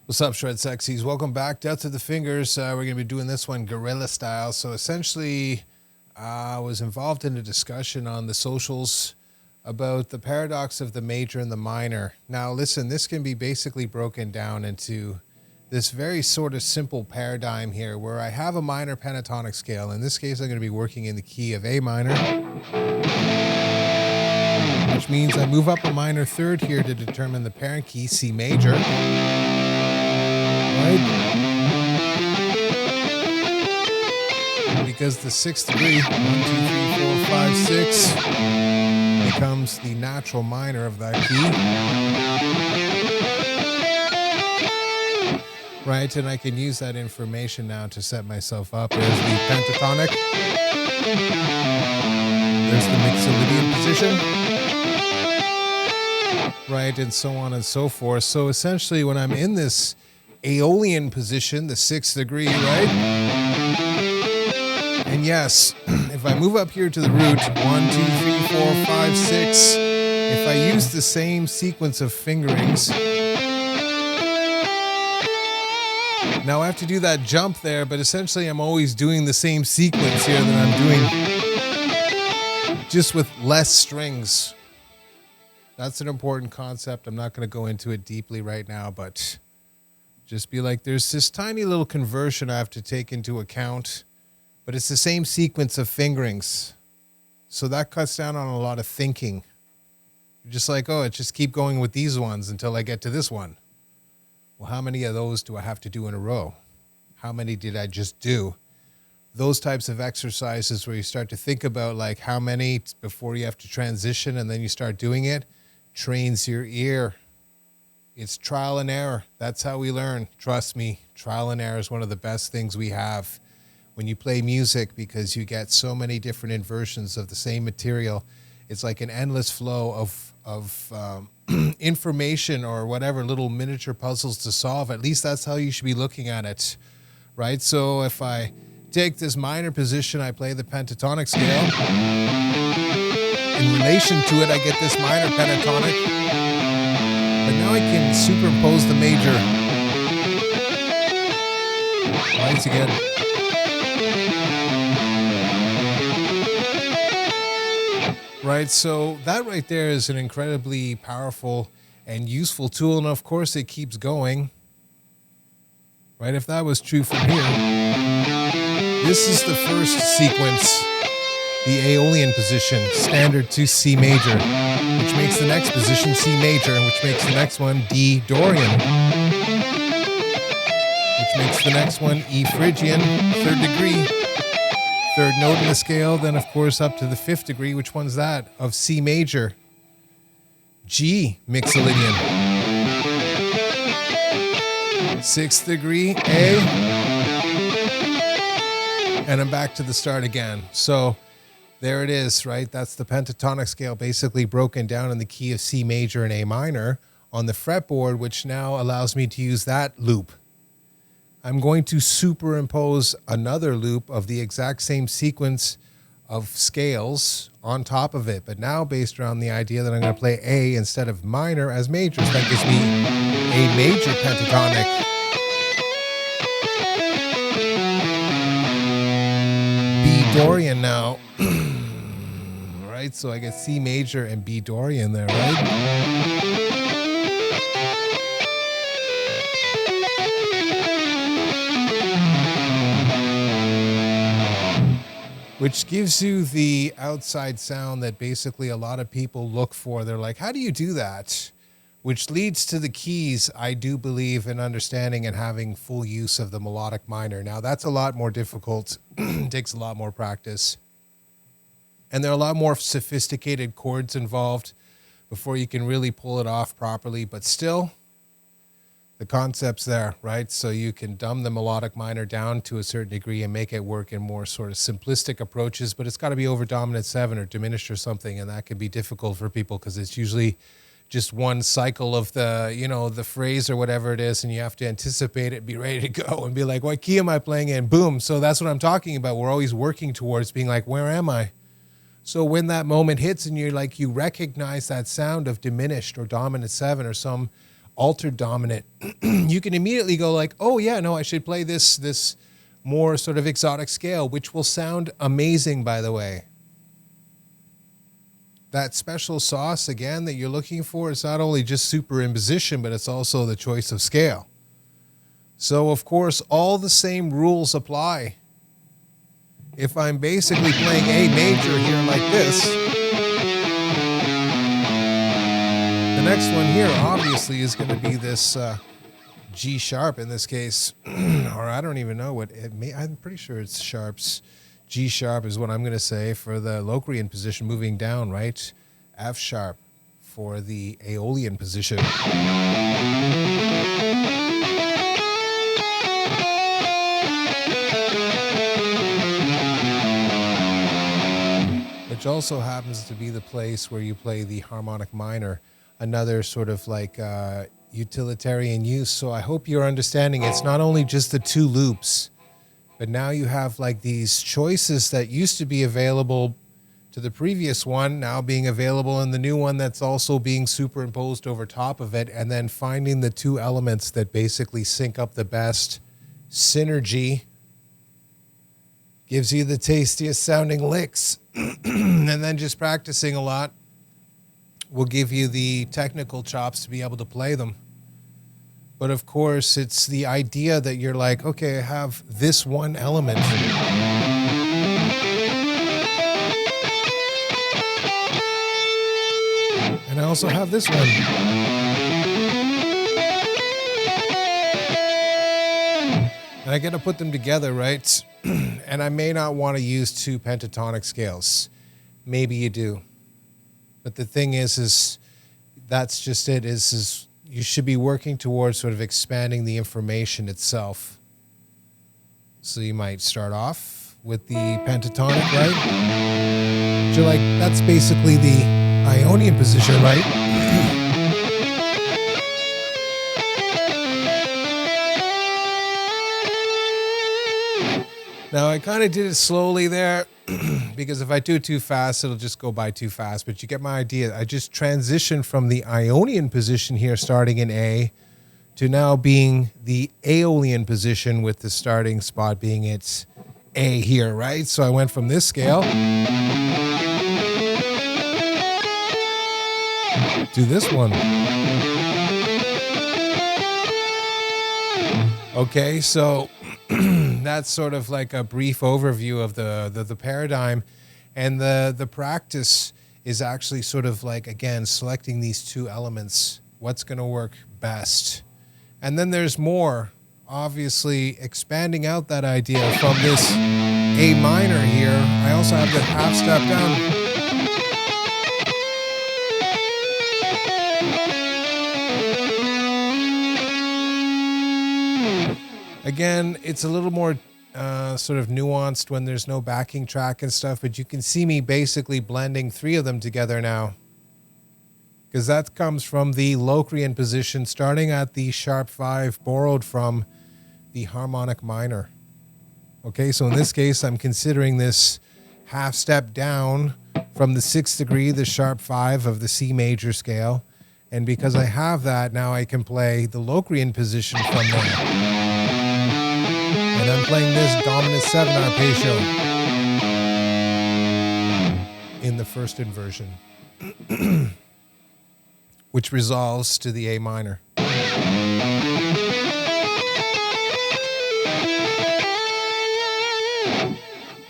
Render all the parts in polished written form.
What's up, Shred Sexies? Welcome back. Death to the Fingers. We're going to be doing this one guerrilla style. So essentially, I was involved in a discussion on the socials about the paradox of the major and the minor. Now, listen, this can be basically broken down into this very sort of simple paradigm here where I have a minor pentatonic scale. In this case, I'm going to be working in the key of A minor, which means I move up a minor third here to determine the parent key, C major. Right? Because the sixth degree, 1, 2, 3, 4, 5, 6, becomes the natural minor of that key. Right, and I can use that information now to set myself up. There's the pentatonic. There's the mixolydian position. Right, and so on and so forth. So essentially, when I'm in this Aeolian position, the sixth degree, right? And yes, if I move up here to the root, 1, 2, 3, 4, 5, 6, if I use the same sequence of fingerings, now I have to do that jump there, but essentially I'm always doing the same sequence here that I'm doing, just with less strings. That's an important concept. I'm not going to go into it deeply right now, but just be like, there's this tiny little conversion I have to take into account, but it's the same sequence of fingerings. So that cuts down on a lot of thinking. You're just like, oh, just keep going with these ones until I get to this one. Well, how many of those do I have to do in a row? How many did I just do? Those types of exercises where you start to think about like how many before you have to transition and then you start doing it, trains your ear. It's trial and error. That's how we learn. Trust me, trial and error is one of the best things we have when you play music because you get so many different inversions of the same material. It's like an endless flow of information or whatever, little miniature puzzles to solve. At least that's how you should be looking at it, right? So if I take this minor position, I play the pentatonic scale. In relation to it, I get this minor pentatonic. But now I can superimpose the major. Once again. Right, so that right there is an incredibly powerful and useful tool. And of course, it keeps going. Right, if that was true from here. This is the first sequence, the Aeolian position, standard to C major, which makes the next position C major, which makes the next one D Dorian, which makes the next one E Phrygian, third degree, third note in the scale, then of course up to the fifth degree. Which one's that? Of C major, G mixolydian, sixth degree A, and I'm back to the start again. So there it is, right? That's the pentatonic scale basically broken down in the key of C major and A minor on the fretboard, which now allows me to use that loop. I'm going to superimpose another loop of the exact same sequence of scales on top of it, but now based around the idea that I'm going to play A instead of minor as major. So that gives me a major pentatonic. B Dorian now. Right, so I get C major and B Dorian there, right? Which gives you the outside sound that basically a lot of people look for. They're like, how do you do that? Which leads to the keys, I do believe, in understanding and having full use of the melodic minor. Now, that's a lot more difficult. It takes a lot more practice. And there are a lot more sophisticated chords involved before you can really pull it off properly. But still, the concept's there, right? So you can dumb the melodic minor down to a certain degree and make it work in more sort of simplistic approaches. But it's got to be over dominant 7 or diminished or something. And that can be difficult for people because it's usually just one cycle of the, you know, the phrase or whatever it is. And you have to anticipate it, be ready to go and be like, what key am I playing in? Boom. So that's what I'm talking about. We're always working towards being like, where am I? So when that moment hits and you're like, you recognize that sound of diminished or dominant 7 or some altered dominant, you can immediately go like, oh yeah, no, I should play this more sort of exotic scale, which will sound amazing, by the way. That special sauce, again, that you're looking for is not only just superimposition, but it's also the choice of scale. So, of course, all the same rules apply. If I'm basically playing A major here like this, the next one here obviously is going to be this G sharp in this case, or I don't even know what it may. I'm pretty sure it's sharps. G sharp is what I'm going to say for the Locrian position moving down, right? F sharp for the Aeolian position. Which also happens to be the place where you play the harmonic minor, another sort of like utilitarian use. So I hope you're understanding it's not only just the two loops, but now you have like these choices that used to be available to the previous one, now being available in the new one that's also being superimposed over top of it, and then finding the two elements that basically sync up the best. Synergy gives you the tastiest sounding licks. And then just practicing a lot will give you the technical chops to be able to play them. But of course, it's the idea that you're like, okay, I have this one element. And I also have this one. And I got to put them together, right? And I may not want to use two pentatonic scales. Maybe you do. But the thing is that's just it, is you should be working towards sort of expanding the information itself. So you might start off with the pentatonic, right? So like, that's basically the Ionian position, right? Now, I kind of did it slowly there because if I do it too fast, it'll just go by too fast. But you get my idea. I just transitioned from the Ionian position here, starting in A, to now being the Aeolian position with the starting spot being its A here, right? So I went from this scale to this one. Okay, so that's sort of like a brief overview of the paradigm, and the practice is actually sort of like, again, selecting these two elements, what's going to work best. And then there's more, obviously expanding out that idea from this A minor here. I also have the half step down. Again, it's a little more sort of nuanced when there's no backing track and stuff, but you can see me basically blending three of them together now. Because that comes from the Locrian position, starting at the sharp 5, borrowed from the harmonic minor. Okay, so in this case, I'm considering this half step down from the 6th degree, the sharp 5 of the C major scale. And because I have that, now I can play the Locrian position from there. And I'm playing this dominant 7 arpeggio in the first inversion, which resolves to the A minor.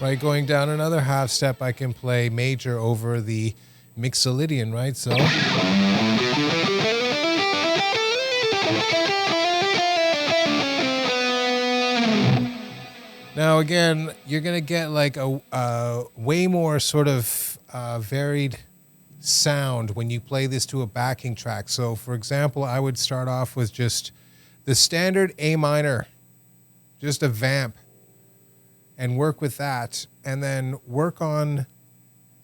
Right, going down another half step, I can play major over the Mixolydian, right? So now, again, you're going to get like a way more sort of varied sound when you play this to a backing track. So, for example, I would start off with just the standard A minor, just a vamp, and work with that, and then work on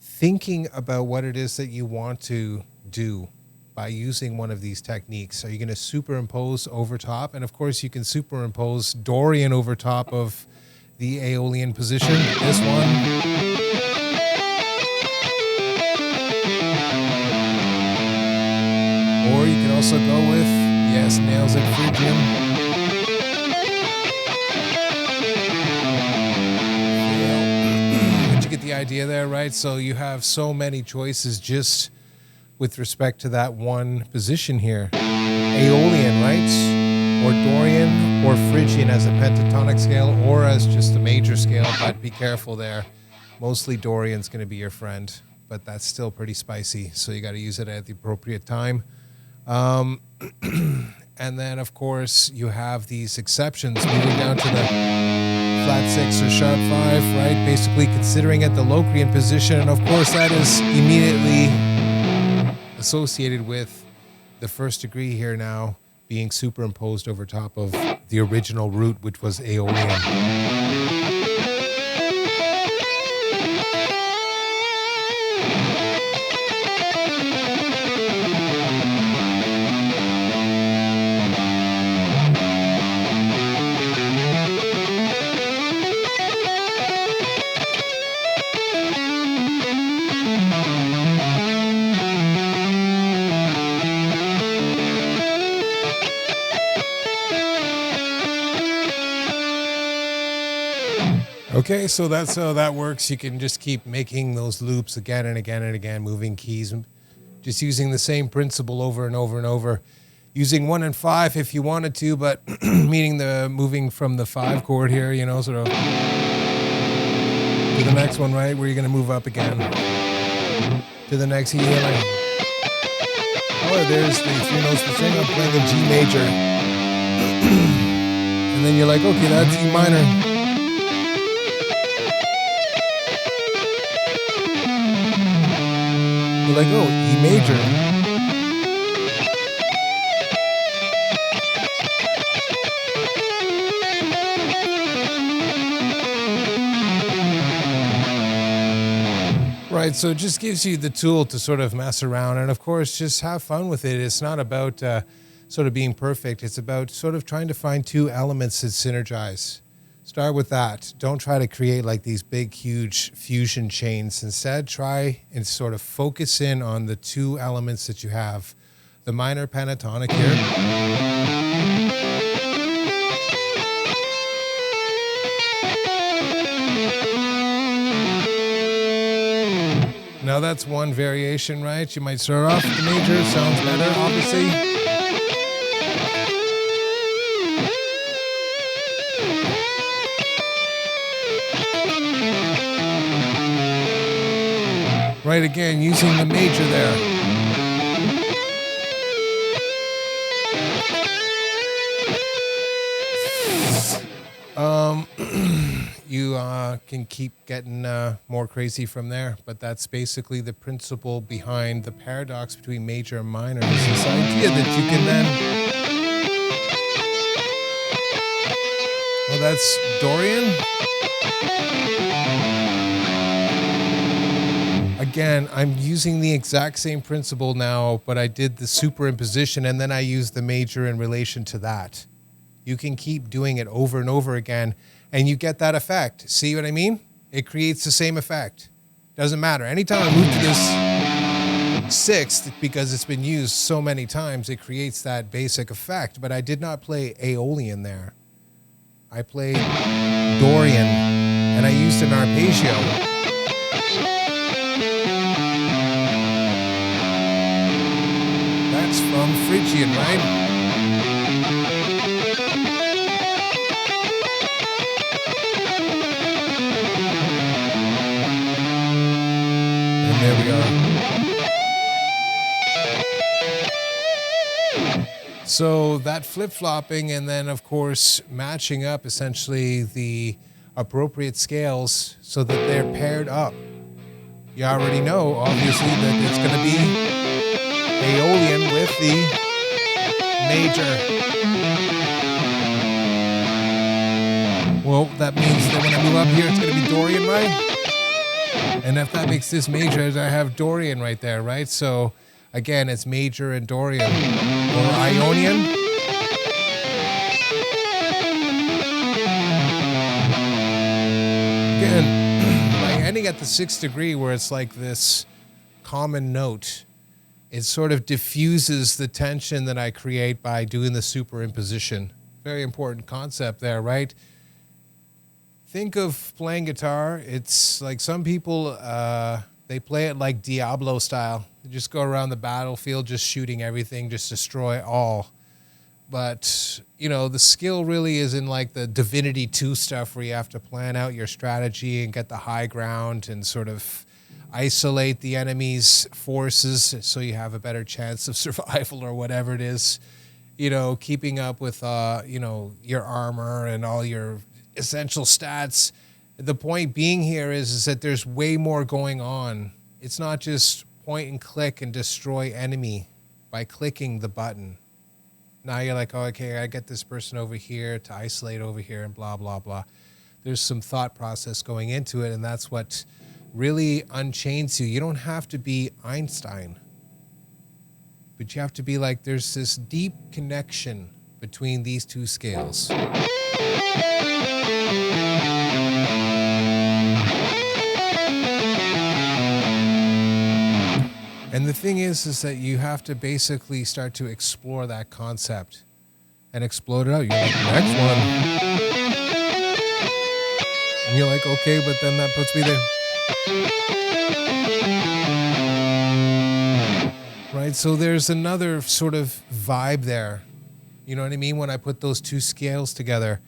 thinking about what it is that you want to do by using one of these techniques. Are you going to superimpose over top? And, of course, you can superimpose Dorian over top of the Aeolian position, this one. Or you can also go with, Yes, nails it, Phrygian. But you get the idea there, right? So you have so many choices just with respect to that one position here. Aeolian, right? Or Dorian or Phrygian as a pentatonic scale or as just a major scale, but be careful there. Mostly Dorian's going to be your friend, but that's still pretty spicy, so you got to use it at the appropriate time. And then, of course, you have these exceptions moving down to the flat 6 or sharp 5, right? Basically considering it the Locrian position, and of course that is immediately associated with the first degree here now being superimposed over top of the original root, which was Aeolian. Okay, so that's how that works. You can just keep making those loops again and again and again, moving keys, just using the same principle over and over and over. Using 1 and 5 if you wanted to, but meaning the moving from the 5 chord here, you know, sort of to the next one, right, where you're going to move up again to the next healing. Oh, there's the 3 notes per string. I'm playing a G major. And then you're like, okay, that's E minor. You're like, oh, E major. Right, so it just gives you the tool to sort of mess around and, of course, just have fun with it. It's not about sort of being perfect. It's about sort of trying to find 2 elements that synergize. Start with that. Don't try to create like these big, huge fusion chains. Instead, try and sort of focus in on the 2 elements that you have. The minor pentatonic here. Now that's one variation, right? You might start off with the major. Sounds better, obviously. Right, again, using the major there. You can keep getting more crazy from there, but that's basically the principle behind the paradox between major and minor. Is this idea that you can then... Oh, that's Dorian? Again, I'm using the exact same principle now, but I did the superimposition and then I used the major in relation to that. You can keep doing it over and over again and you get that effect. See what I mean? It creates the same effect. Doesn't matter. Anytime I move to this 6th, because it's been used so many times, it creates that basic effect, but I did not play Aeolian there. I played Dorian and I used an arpeggio. That's from Phrygian, right? And there we are. So that flip-flopping and then, of course, matching up essentially the appropriate scales so that they're paired up. You already know, obviously, that it's going to be Aeolian with the major. Well, that means that when I move up here, it's going to be Dorian, right? And if that makes this major, I have Dorian right there, right? So, again, it's major and Dorian. Or Ionian. Again, by ending at the 6th degree where it's like this common note, It sort of diffuses the tension that I create by doing the superimposition. Very important concept there, right? Think of playing guitar. It's like some people, they play it like Diablo style. They just go around the battlefield, just shooting everything, just destroy all. But, you know, the skill really is in like the Divinity 2 stuff where you have to plan out your strategy and get the high ground and sort of isolate the enemy's forces so you have a better chance of survival or whatever it is. You know, keeping up with, you know, your armor and all your essential stats. The point being here is that there's way more going on. It's not just point and click and destroy enemy by clicking the button. Now you're like, oh, okay, I get this person over here to isolate over here and blah, blah, blah. There's some thought process going into it, and that's what really unchains you. You don't have to be Einstein, but you have to be like, there's this deep connection between these two scales. And the thing is that you have to basically start to explore that concept and explode it out. You're like, next one. And you're like, okay, but then that puts me there. Right? So there's another sort of vibe there. You know what I mean? When I put those two scales together.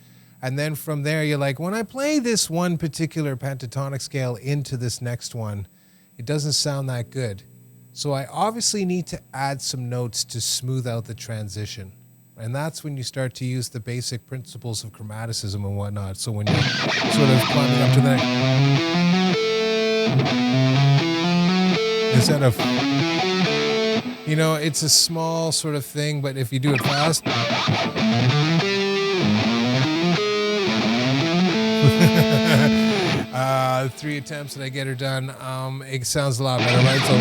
And then from there, you're like, when I play this one particular pentatonic scale into this next one, it doesn't sound that good. So I obviously need to add some notes to smooth out the transition. And that's when you start to use the basic principles of chromaticism and whatnot. So when you're sort of climbing up to the instead of, you know, it's a small sort of thing, but if you do it fast, 3 attempts and I get her done. It sounds a lot better, right? So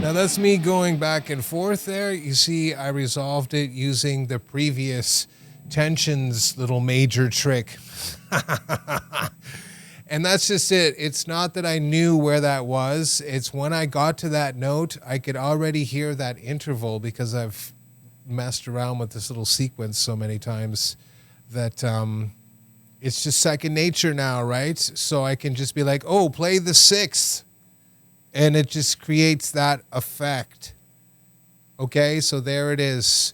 now that's me going back and forth there. You see, I resolved it using the previous tensions little major trick. And that's just it. It's not that I knew where that was. It's when I got to that note, I could already hear that interval because I've messed around with this little sequence so many times that it's just second nature now, right? So I can just be like, oh, play the 6th. And it just creates that effect. Okay, so there it is.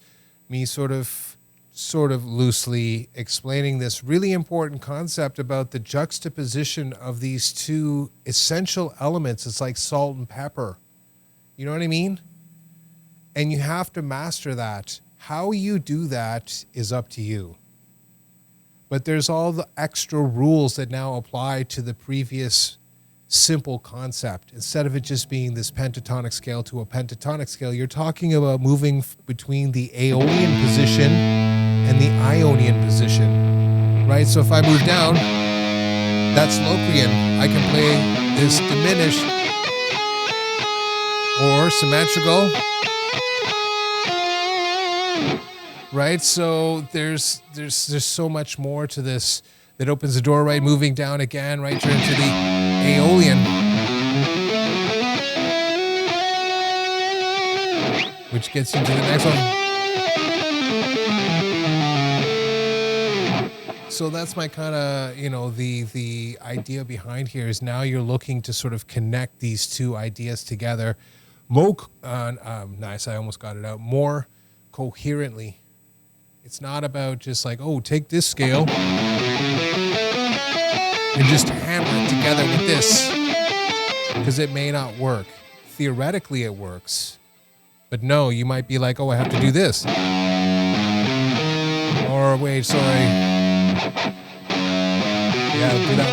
Me sort of loosely explaining this really important concept about the juxtaposition of these two essential elements. It's like salt and pepper. You know what I mean? And you have to master that. How you do that is up to you. But there's all the extra rules that now apply to the previous simple concept. Instead of it just being this pentatonic scale to a pentatonic scale, you're talking about moving between the Aeolian position and the Ionian position, right? So if I move down, that's Locrian. I can play this diminished or symmetrical, right? So there's so much more to this that opens the door, right? Moving down again, right? Turn to the Aeolian, which gets you to the next one. So that's my kind of, you know, the idea behind here is now you're looking to sort of connect these two ideas together. Nice, I almost got it out. More coherently. It's not about just like, oh, take this scale and just hammer it together with this, because it may not work. Theoretically, it works. But no, you might be like, oh, I have to do this. Or wait, sorry. Yeah, do that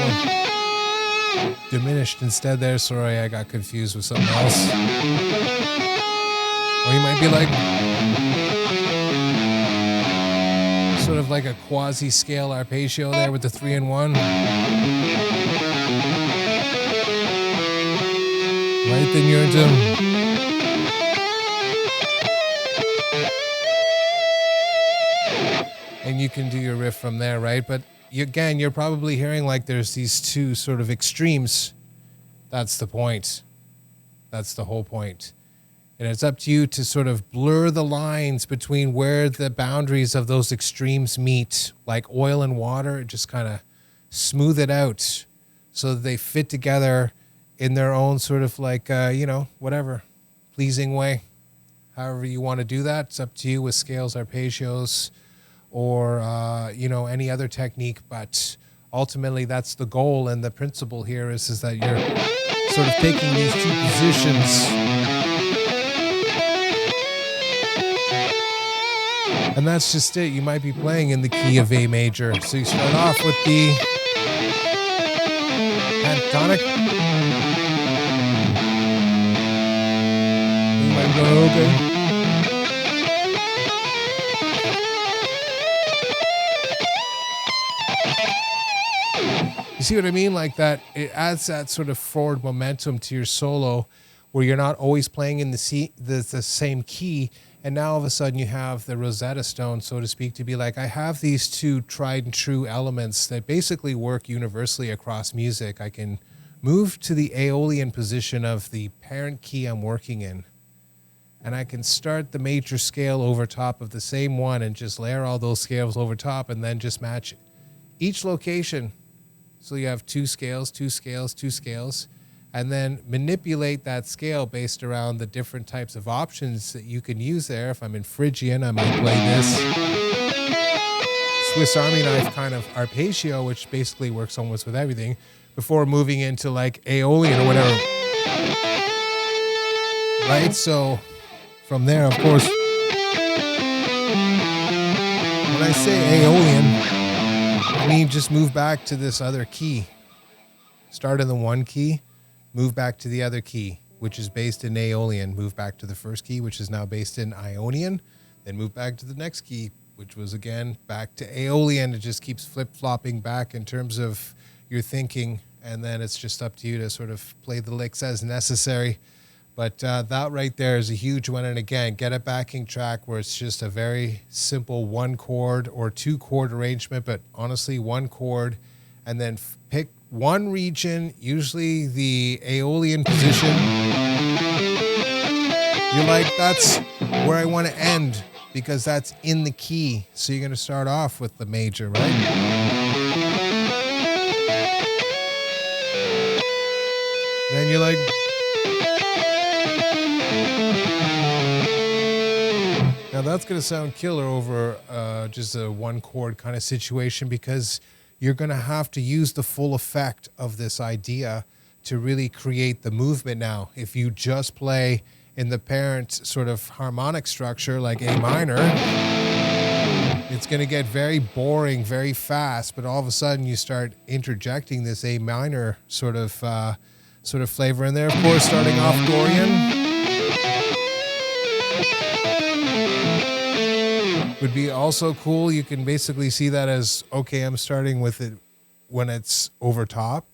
one. Diminished instead there. Sorry, I got confused with something else. Or you might be like, sort of like a quasi-scale arpeggio there with the 3-in-1. Right, then you're into... And you you can do your riff from there, right? But again, you're probably hearing like there's these two sort of extremes. That's the point. That's the whole point. And it's up to you to sort of blur the lines between where the boundaries of those extremes meet, like oil and water. Just kind of smooth it out so that they fit together in their own sort of like, whatever, pleasing way. However you want to do that, it's up to you with scales, arpeggios, or, any other technique. But ultimately, that's the goal. And the principle here is that you're sort of taking these two positions. And that's just it. You might be playing in the key of A major. So you start off with the pentatonic. You might go, okay. You see what I mean? Like that, it adds that sort of forward momentum to your solo where you're not always playing in the same key. And now all of a sudden you have the Rosetta Stone, so to speak, to be like, I have these two tried and true elements that basically work universally across music. I can move to the Aeolian position of the parent key I'm working in. And I can start the major scale over top of the same one and just layer all those scales over top and then just match each location. So you have two scales, and then manipulate that scale based around the different types of options that you can use there. If I'm in Phrygian, I might play this Swiss Army knife kind of arpeggio, which basically works almost with everything, before moving into like Aeolian or whatever. Right? So from there, of course, when I say Aeolian, I mean just move back to this other key. Start in the one key, move back to the other key, which is based in Aeolian. Move back to the first key, which is now based in Ionian. Then move back to the next key, which was again back to Aeolian. It just keeps flip-flopping back in terms of your thinking. And then it's just up to you to sort of play the licks as necessary. But that right there is a huge one. And again, get a backing track where it's just a very simple one chord or two chord arrangement, but honestly one chord, and then pick one region, usually the Aeolian position. You're like, that's where I want to end because that's in the key. So you're going to start off with the major, right? Then you're like, now that's going to sound killer over just a one chord kind of situation because you're going to have to use the full effect of this idea to really create the movement now. If you just play in the parent sort of harmonic structure like A minor, it's going to get very boring very fast, but all of a sudden you start interjecting this A minor sort of flavor in there. Of course, starting off Dorian would be also cool. You can basically see that as, okay, I'm starting with it when it's over top,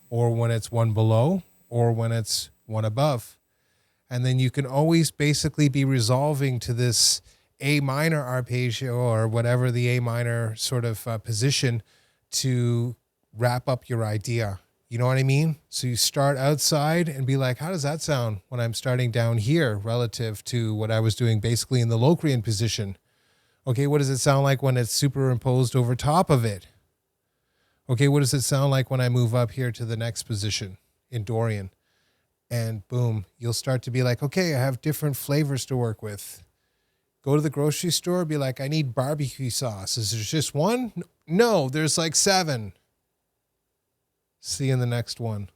or when it's one below, or when it's one above. And then you can always basically be resolving to this A minor arpeggio or whatever the A minor sort of position to wrap up your idea. You know what I mean? So you start outside and be like, how does that sound when I'm starting down here relative to what I was doing basically in the Locrian position? Okay, what does it sound like when it's superimposed over top of it? Okay, what does it sound like when I move up here to the next position in Dorian? And boom, you'll start to be like, okay, I have different flavors to work with. Go to the grocery store, be like, I need barbecue sauce. Is there just one? No, there's like 7. See you in the next one.